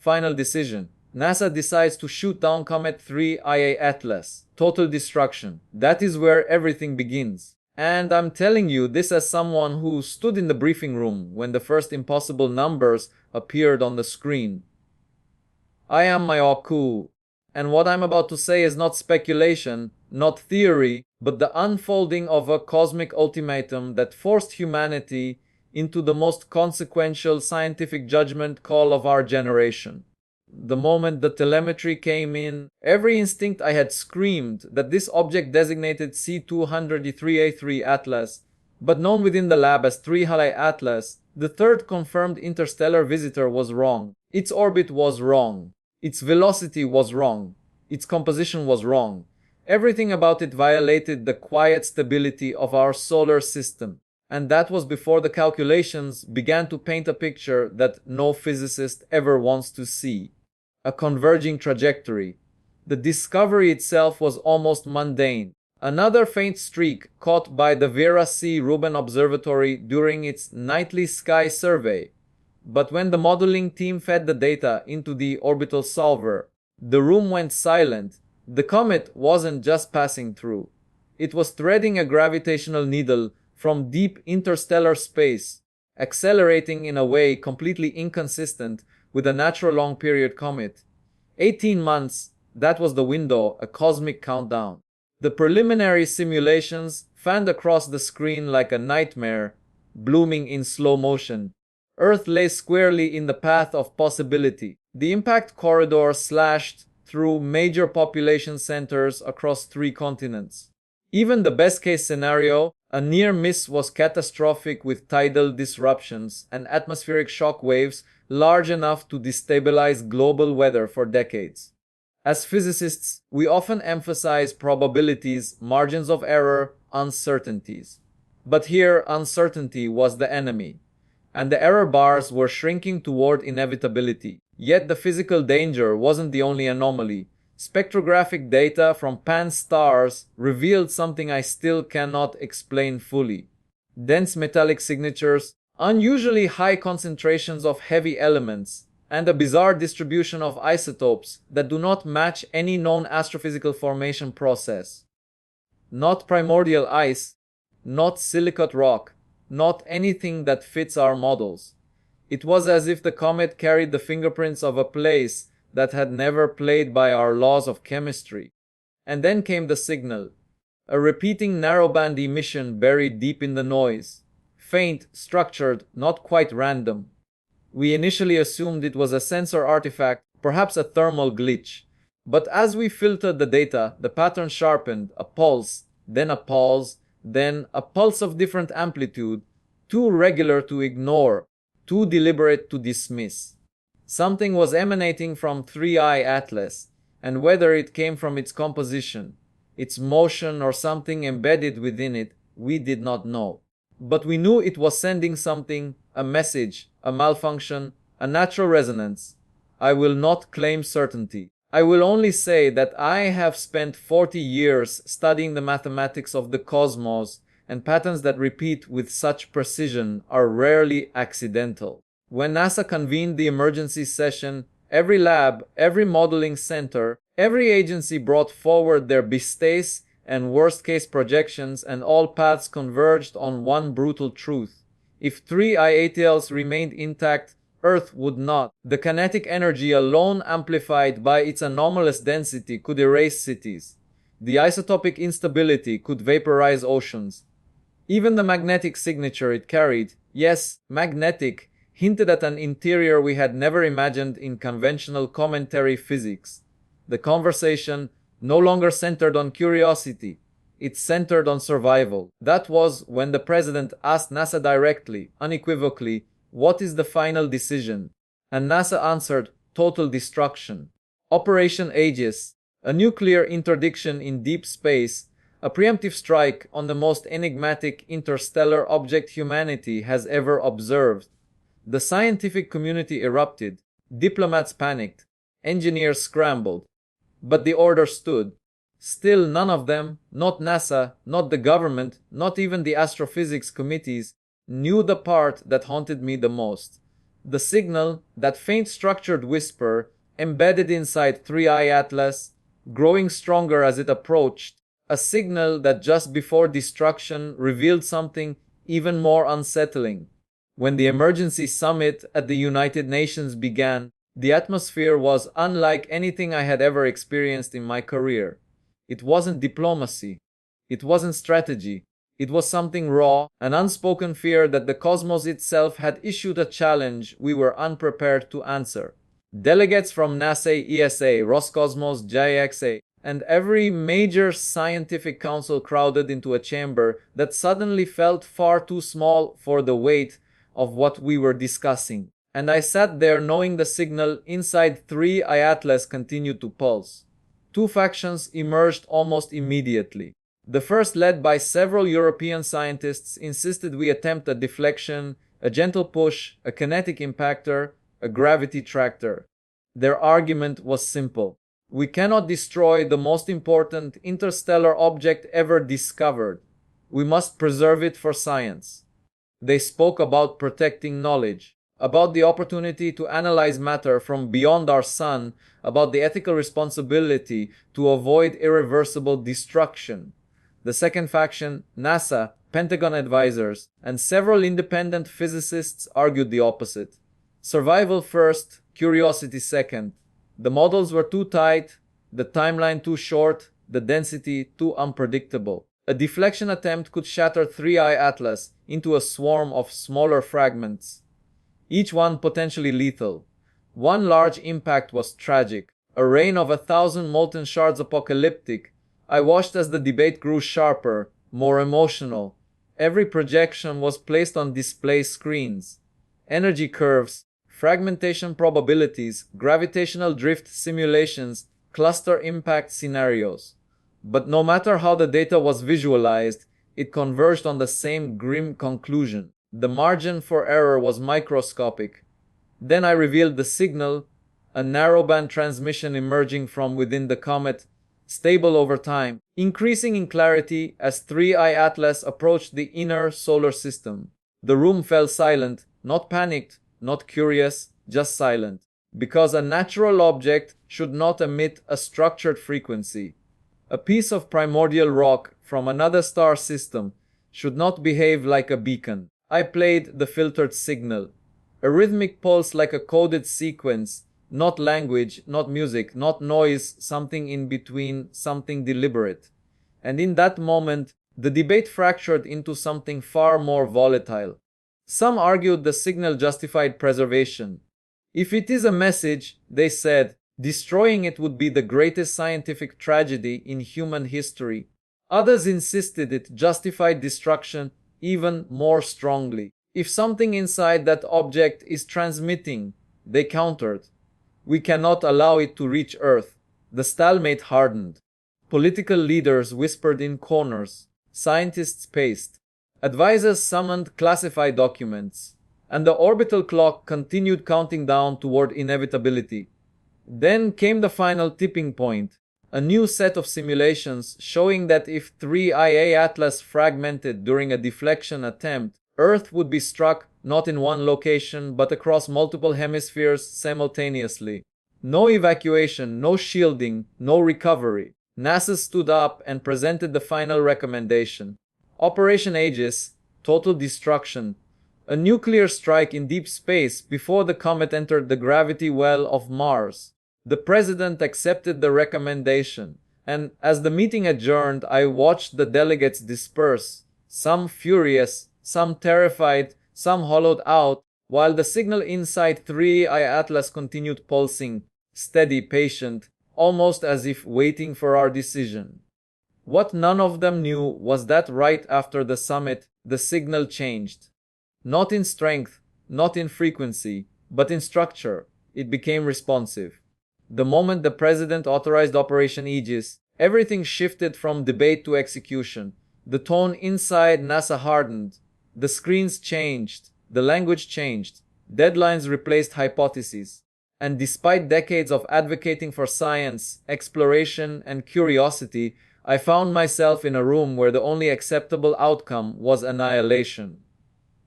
Final decision. NASA decides to shoot down comet 3IATLAS. Total destruction. That is where everything begins. And I'm telling you this as someone who stood in the briefing room when the first impossible numbers appeared on the screen. I am Mayoku, and what I'm about to say is not speculation, not theory, but the unfolding of a cosmic ultimatum that forced humanity into the most consequential scientific judgment call of our generation. The moment the telemetry came in, every instinct I had screamed that this object designated C200-3A3 but known within the lab as 3IATLAS, the third confirmed interstellar visitor, was wrong. Its orbit was wrong. Its velocity was wrong. Its composition was wrong. Everything about it violated the quiet stability of our solar system. And that was before the calculations began to paint a picture that no physicist ever wants to see. A converging trajectory. The discovery itself was almost mundane. Another faint streak caught by the Vera C. Rubin Observatory during its nightly sky survey. But when the modeling team fed the data into the orbital solver, the room went silent. The comet wasn't just passing through. It was threading a gravitational needle from deep interstellar space, accelerating in a way completely inconsistent with a natural long-period comet. 18 months, that was the window, a cosmic countdown. The preliminary simulations fanned across the screen like a nightmare, blooming in slow motion. Earth lay squarely in the path of possibility. The impact corridor slashed through major population centers across 3 continents. Even the best-case scenario, a near miss, was catastrophic, with tidal disruptions and atmospheric shock waves large enough to destabilize global weather for decades. As physicists, we often emphasize probabilities, margins of error, uncertainties. But here, uncertainty was the enemy, and the error bars were shrinking toward inevitability. Yet the physical danger wasn't the only anomaly. Spectrographic data from pan-stars revealed something I still cannot explain fully. Dense metallic signatures, unusually high concentrations of heavy elements, and a bizarre distribution of isotopes that do not match any known astrophysical formation process. Not primordial ice, not silicate rock, not anything that fits our models. It was as if the comet carried the fingerprints of a place that had never played by our laws of chemistry. And then came the signal. A repeating narrowband emission buried deep in the noise. Faint, structured, not quite random. We initially assumed it was a sensor artifact, perhaps a thermal glitch. But as we filtered the data, the pattern sharpened, a pulse, then a pulse, then a pulse of different amplitude, too regular to ignore, too deliberate to dismiss. Something was emanating from 3IATLAS, and whether it came from its composition, its motion, or something embedded within it, we did not know. But we knew it was sending something, a message, a malfunction, a natural resonance. I will not claim certainty. I will only say that I have spent 40 years studying the mathematics of the cosmos, and patterns that repeat with such precision are rarely accidental. When NASA convened the emergency session, every lab, every modeling center, every agency brought forward their best-case and worst-case projections, and all paths converged on one brutal truth. If 3IATLAS remained intact, Earth would not. The kinetic energy alone, amplified by its anomalous density, could erase cities. The isotopic instability could vaporize oceans. Even the magnetic signature it carried, yes, magnetic, hinted at an interior we had never imagined in conventional cometary physics. The conversation no longer centered on curiosity. It centered on survival. That was when the president asked NASA directly, unequivocally, "What is the final decision?" And NASA answered, "Total destruction." Operation Aegis, a nuclear interdiction in deep space, a preemptive strike on the most enigmatic interstellar object humanity has ever observed. The scientific community erupted, diplomats panicked, engineers scrambled. But the order stood. Still, none of them, not NASA, not the government, not even the astrophysics committees, knew the part that haunted me the most. The signal, that faint structured whisper, embedded inside 3IATLAS, growing stronger as it approached, a signal that just before destruction revealed something even more unsettling. When the emergency summit at the United Nations began, the atmosphere was unlike anything I had ever experienced in my career. It wasn't diplomacy. It wasn't strategy. It was something raw, an unspoken fear that the cosmos itself had issued a challenge we were unprepared to answer. Delegates from NASA, ESA, Roscosmos, JXA, and every major scientific council crowded into a chamber that suddenly felt far too small for the weight of what we were discussing. And I sat there knowing the signal inside 3IATLAS continued to pulse. Two factions emerged almost immediately. The first, led by several European scientists, insisted we attempt a deflection, a gentle push, a kinetic impactor, a gravity tractor. Their argument was simple. We cannot destroy the most important interstellar object ever discovered. We must preserve it for science. They spoke about protecting knowledge, about the opportunity to analyze matter from beyond our sun, about the ethical responsibility to avoid irreversible destruction. The second faction, NASA, Pentagon advisors, and several independent physicists argued the opposite. Survival first, curiosity second. The models were too tight, the timeline too short, the density too unpredictable. A deflection attempt could shatter 3IATLAS into a swarm of smaller fragments, each one potentially lethal. One large impact was tragic, a rain of 1,000 molten shards apocalyptic. I watched as the debate grew sharper, more emotional. Every projection was placed on display screens. Energy curves, fragmentation probabilities, gravitational drift simulations, cluster impact scenarios. But no matter how the data was visualized, it converged on the same grim conclusion. The margin for error was microscopic. Then I revealed the signal, a narrowband transmission emerging from within the comet, stable over time, increasing in clarity as 3IATLAS approached the inner solar system. The room fell silent, not panicked, not curious, just silent. Because a natural object should not emit a structured frequency. A piece of primordial rock from another star system should not behave like a beacon. I played the filtered signal. A rhythmic pulse like a coded sequence, not language, not music, not noise, something in between, something deliberate. And in that moment, the debate fractured into something far more volatile. Some argued the signal justified preservation. If it is a message, they said, destroying it would be the greatest scientific tragedy in human history. Others insisted it justified destruction even more strongly. If something inside that object is transmitting, they countered, we cannot allow it to reach Earth. The stalemate hardened. Political leaders whispered in corners. Scientists paced. Advisors summoned classified documents. And the orbital clock continued counting down toward inevitability. Then came the final tipping point. A new set of simulations showing that if 3IATLAS fragmented during a deflection attempt, Earth would be struck not in one location but across multiple hemispheres simultaneously. No evacuation, no shielding, no recovery. NASA stood up and presented the final recommendation. Operation Aegis, total destruction. A nuclear strike in deep space before the comet entered the gravity well of Mars. The president accepted the recommendation, and as the meeting adjourned, I watched the delegates disperse, some furious, some terrified, some hollowed out, while the signal inside 3IATLAS continued pulsing, steady, patient, almost as if waiting for our decision. What none of them knew was that right after the summit, the signal changed. Not in strength, not in frequency, but in structure. It became responsive. The moment the president authorized Operation Aegis, everything shifted from debate to execution. The tone inside NASA hardened. The screens changed. The language changed. Deadlines replaced hypotheses. And despite decades of advocating for science, exploration, and curiosity, I found myself in a room where the only acceptable outcome was annihilation.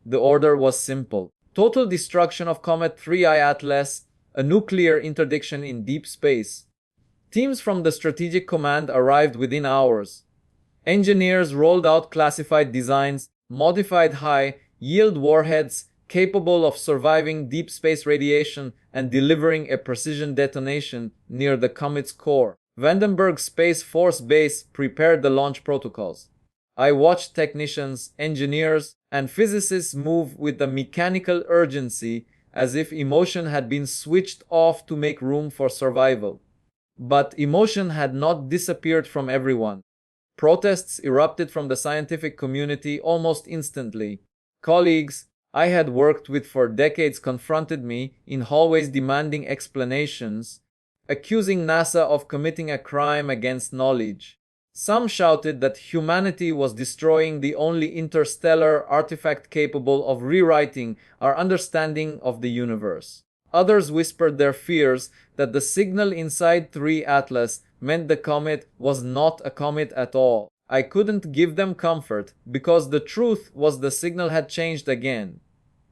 The order was simple. Total destruction of Comet 3IATLAS, a nuclear interdiction in deep space. Teams from the Strategic Command arrived within hours. Engineers rolled out classified designs, modified high-yield warheads capable of surviving deep space radiation and delivering a precision detonation near the comet's core. Vandenberg Space Force Base prepared the launch protocols. I watched technicians, engineers, and physicists move with a mechanical urgency as if emotion had been switched off to make room for survival. But emotion had not disappeared from everyone. Protests erupted from the scientific community almost instantly. Colleagues I had worked with for decades confronted me in hallways demanding explanations, accusing NASA of committing a crime against knowledge. Some shouted that humanity was destroying the only interstellar artifact capable of rewriting our understanding of the universe. Others whispered their fears that the signal inside 3IATLAS meant the comet was not a comet at all. I couldn't give them comfort because the truth was the signal had changed again.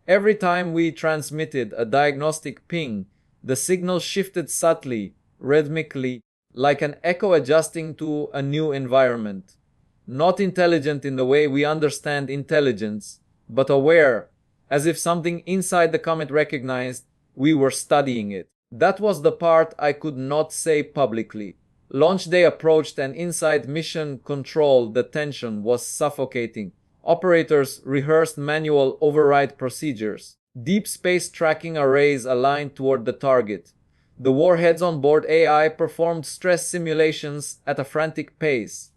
Every time we transmitted a diagnostic ping, the signal shifted subtly, rhythmically, like an echo adjusting to a new environment. Not intelligent in the way we understand intelligence, but aware, as if something inside the comet recognized we were studying it. That was the part I could not say publicly. Launch day approached and inside mission control the tension was suffocating. Operators rehearsed manual override procedures. Deep space tracking arrays aligned toward the target. The warheads on board AI performed stress simulations at a frantic pace.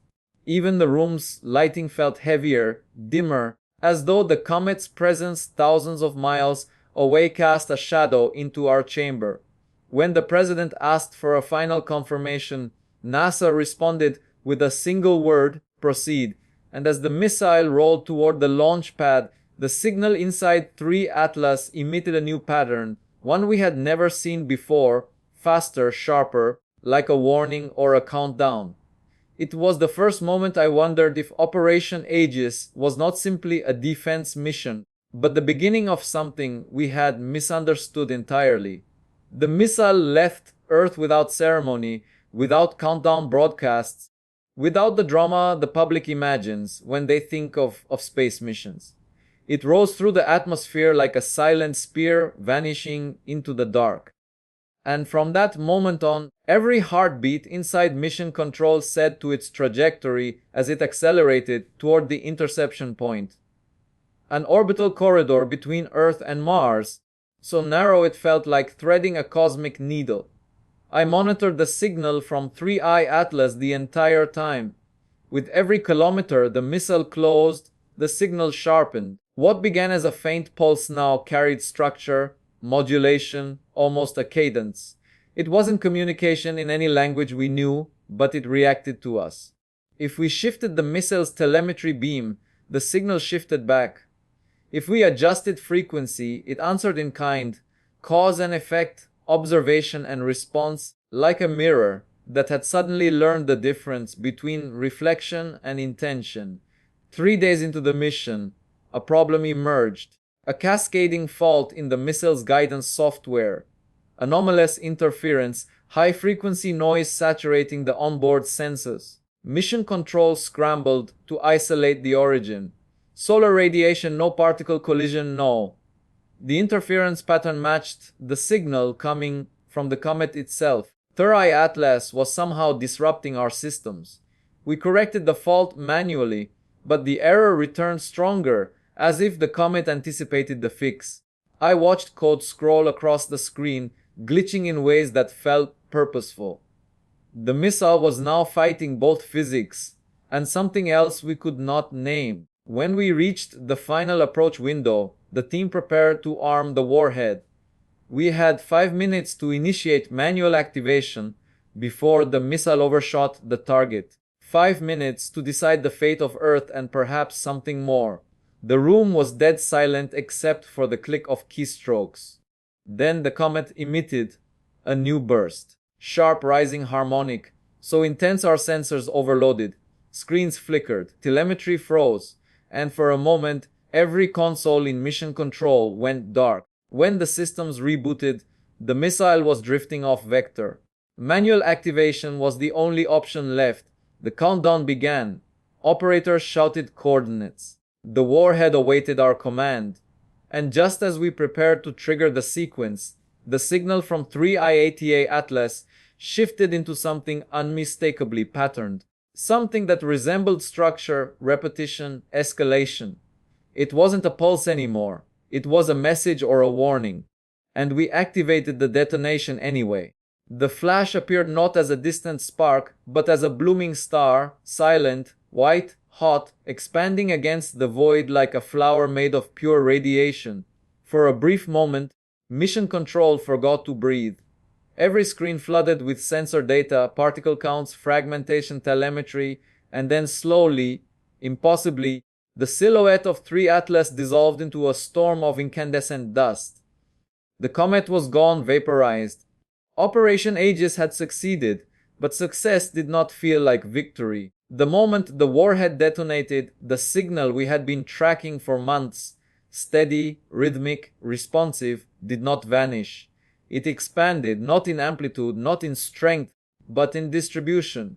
Even the room's lighting felt heavier, dimmer, as though the comet's presence thousands of miles away cast a shadow into our chamber. When the president asked for a final confirmation, NASA responded with a single word, proceed, and as the missile rolled toward the launch pad, the signal inside 3IATLAS emitted a new pattern, one we had never seen before, faster, sharper, like a warning or a countdown. It was the first moment I wondered if Operation Aegis was not simply a defense mission, but the beginning of something we had misunderstood entirely. The missile left Earth without ceremony, without countdown broadcasts, without the drama the public imagines when they think of space missions. It rose through the atmosphere like a silent spear vanishing into the dark. And from that moment on, every heartbeat inside mission control set to its trajectory as it accelerated toward the interception point. An orbital corridor between Earth and Mars, so narrow it felt like threading a cosmic needle. I monitored the signal from 3IATLAS the entire time. With every kilometer the missile closed, the signal sharpened. What began as a faint pulse now carried structure, modulation, almost a cadence. It wasn't communication in any language we knew, but it reacted to us. If we shifted the missile's telemetry beam, the signal shifted back. If we adjusted frequency, it answered in kind, cause and effect, observation and response, like a mirror that had suddenly learned the difference between reflection and intention. 3 days into the mission, a problem emerged. A cascading fault in the missile's guidance software. Anomalous interference, high-frequency noise saturating the onboard sensors. Mission control scrambled to isolate the origin. Solar radiation, no particle collision, no. The interference pattern matched the signal coming from the comet itself. 3IATLAS was somehow disrupting our systems. We corrected the fault manually, but the error returned stronger, as if the comet anticipated the fix. I watched code scroll across the screen, glitching in ways that felt purposeful. The missile was now fighting both physics and something else we could not name. When we reached the final approach window, the team prepared to arm the warhead. We had 5 minutes to initiate manual activation before the missile overshot the target. 5 minutes to decide the fate of Earth and perhaps something more. The room was dead silent except for the click of keystrokes. Then the comet emitted a new burst. Sharp rising harmonic, so intense our sensors overloaded. Screens flickered, telemetry froze, and for a moment Every console in mission control went dark. When the systems rebooted, the missile was drifting off vector. Manual activation was the only option left. The countdown began. Operators shouted coordinates. The warhead awaited our command. And just as we prepared to trigger the sequence, the signal from 3IATLAS shifted into something unmistakably patterned. Something that resembled structure, repetition, escalation. It wasn't a pulse anymore. It was a message or a warning. And we activated the detonation anyway. The flash appeared not as a distant spark, but as a blooming star, silent, white, hot, expanding against the void like a flower made of pure radiation. For a brief moment, mission control forgot to breathe. Every screen flooded with sensor data, particle counts, fragmentation, telemetry, and then slowly, impossibly, the silhouette of 3IATLAS dissolved into a storm of incandescent dust. The comet was gone, vaporized. Operation Aegis had succeeded, but success did not feel like victory. The moment the warhead detonated, the signal we had been tracking for months, steady, rhythmic, responsive, did not vanish. It expanded, not in amplitude, not in strength, but in distribution.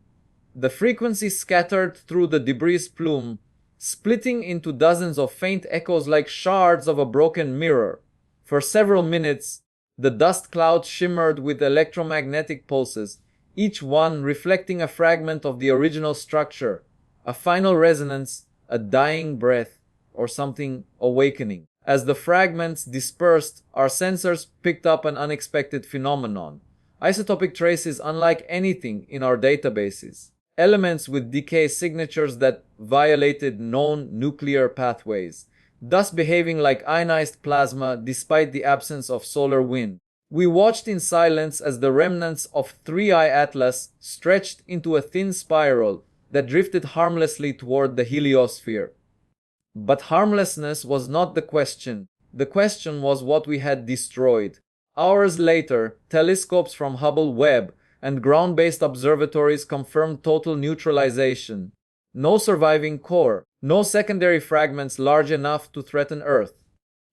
The frequency scattered through the debris plume, splitting into dozens of faint echoes like shards of a broken mirror. For several minutes, the dust cloud shimmered with electromagnetic pulses, each one reflecting a fragment of the original structure, a final resonance, a dying breath, or something awakening. As the fragments dispersed, our sensors picked up an unexpected phenomenon. Isotopic traces unlike anything in our databases. Elements with decay signatures that violated known nuclear pathways, thus behaving like ionized plasma despite the absence of solar wind. We watched in silence as the remnants of 3IATLAS stretched into a thin spiral that drifted harmlessly toward the heliosphere. But harmlessness was not the question. The question was what we had destroyed. Hours later, telescopes from Hubble Webb and ground-based observatories confirmed total neutralization. No surviving core, no secondary fragments large enough to threaten Earth.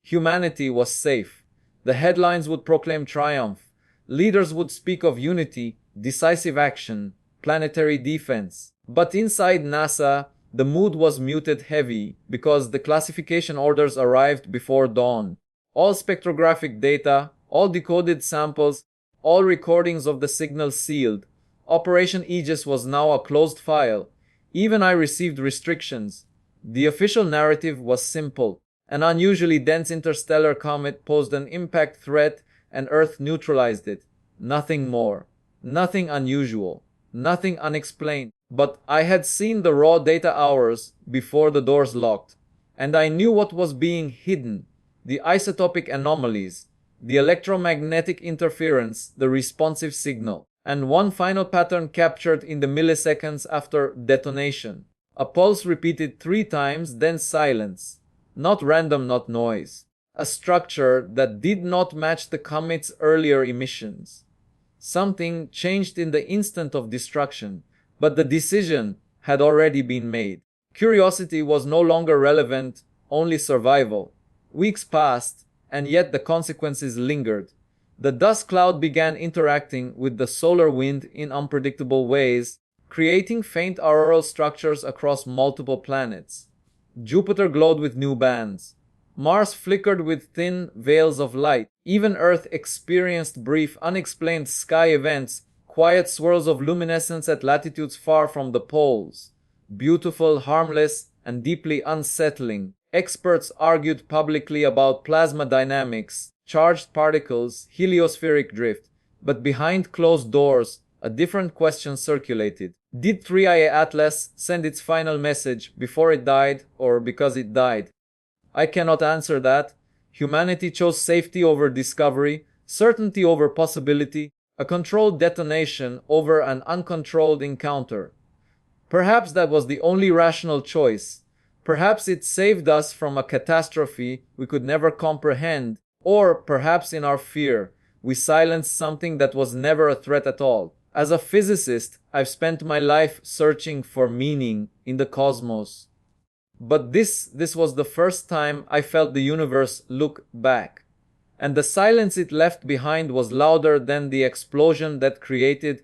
Humanity was safe. The headlines would proclaim triumph. Leaders would speak of unity, decisive action, planetary defense. But inside NASA, the mood was muted heavy because the classification orders arrived before dawn. All spectrographic data, all decoded samples, all recordings of the signal sealed. Operation Aegis was now a closed file. Even I received restrictions. The official narrative was simple. An unusually dense interstellar comet posed an impact threat and Earth neutralized it. Nothing more. Nothing unusual. Nothing unexplained. But I had seen the raw data hours before the doors locked. And I knew what was being hidden. The isotopic anomalies. The electromagnetic interference, the responsive signal, and one final pattern captured in the milliseconds after detonation. A pulse repeated 3 times, then silence. Not random, not noise. A structure that did not match the comet's earlier emissions. Something changed in the instant of destruction, but the decision had already been made. Curiosity was no longer relevant, only survival. Weeks passed, and yet the consequences lingered. The dust cloud began interacting with the solar wind in unpredictable ways, creating faint auroral structures across multiple planets. Jupiter glowed with new bands. Mars flickered with thin veils of light. Even Earth experienced brief, unexplained sky events, quiet swirls of luminescence at latitudes far from the poles. Beautiful, harmless, and deeply unsettling. Experts argued publicly about plasma dynamics, charged particles, heliospheric drift, but behind closed doors, a different question circulated. Did 3IATLAS send its final message before it died or because it died? I cannot answer that. Humanity chose safety over discovery, certainty over possibility, a controlled detonation over an uncontrolled encounter. Perhaps that was the only rational choice. Perhaps it saved us from a catastrophe we could never comprehend, or perhaps in our fear, we silenced something that was never a threat at all. As a physicist, I've spent my life searching for meaning in the cosmos. But this was the first time I felt the universe look back. And the silence it left behind was louder than the explosion that created